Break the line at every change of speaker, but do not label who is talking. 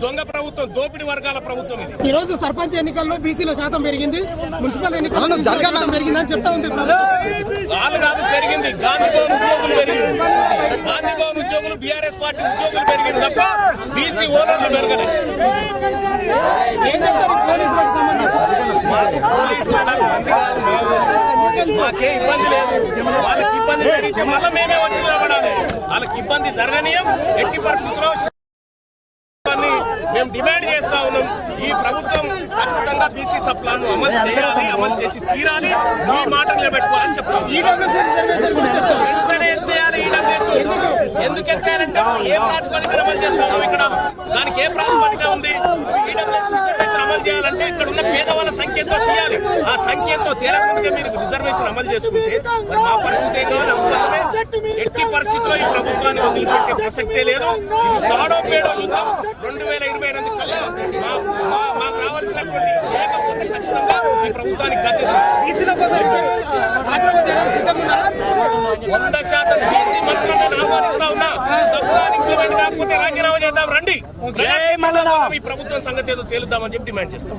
దొంగ ప్రభుత్వం, దోపిడి వర్గాల ప్రభుత్వం.
ఈ రోజు సర్పంచ్ ఎన్నికల్లో బీసీల శాతం పెరిగింది, మున్సిపల్ ఎన్నికల్లో పెరిగింది అని చెప్తా ఉంది.
వాళ్ళు కాదు పెరిగింది, గాంధీ భవన్ ఉద్యోగులు పెరిగింది. గాంధీ భవన్ ఉద్యోగులు, బీఆర్ఎస్ పార్టీ ఉద్యోగులు పెరిగింది తప్ప బీసీ ఓనర్లు పెరగలేదు.
ఏం చెప్తారు పోలీసులకు సంబంధించి?
మాకు పోలీసులు మాకే ఇబ్బంది లేదు. వాళ్ళకి ఇబ్బంది జరిగితే మళ్ళీ మేమే వచ్చి నిలబడాలి. వాళ్ళకి ఇబ్బంది జరగనీయం. ఎట్టి పరిస్థితుల్లో మేము డిమాండ్ చేస్తా ఉన్నాం. ఈ ప్రభుత్వం ఖచ్చితంగా బీసీ సప్లాన్ అమలు చేయాలి, అమలు చేసి తీరాలి. ఈ మాట నిలబెట్టుకోవాలని చెప్తాం. వెంటనే ఎత్తేయాలి ఈడబ్ల్యూఎస్. ఎందుకు ఎత్తారంటే ఏ ప్రాతిపదికన అమలు చేస్తాము? ఇక్కడ దానికి ఏ ప్రాతిపదిక ఉంది? ఈడబ్ల్యూఎస్ రిజర్వేషన్ అమలు చేయాలంటే ఇక్కడ ఉన్న పేదవాళ్ళ సంఖ్యతో తీయాలి. ఆ సంఖ్యతో తీరకముందుగా మీరు రిజర్వేషన్ అమలు చేసుకుంటే మరి మా పరిస్థితి ఏం కావాలి? అందుకోసమే ఎట్టి పరిస్థితిలో ఈ ప్రభుత్వాన్ని వదిలిపెట్టే ప్రసక్తే లేదు. ఇది తాడో పేడో యుద్ధం. 2028 కల్లా మాకు రావాల్సినటువంటి చేయకపోతే ఖచ్చితంగా ఈ ప్రభుత్వానికి గద్దె 100% బీసీ మంత్రులను నేను ఆహ్వానిస్తా ఉన్నా. సప్లాన్ ఇంప్లిమెంట్ కాకపోతే రాజీనామా చేద్దాం, రండి. ఈ ప్రభుత్వం సంగతి ఏదో తేలుద్దామని చెప్పి డిమాండ్ చేస్తాం.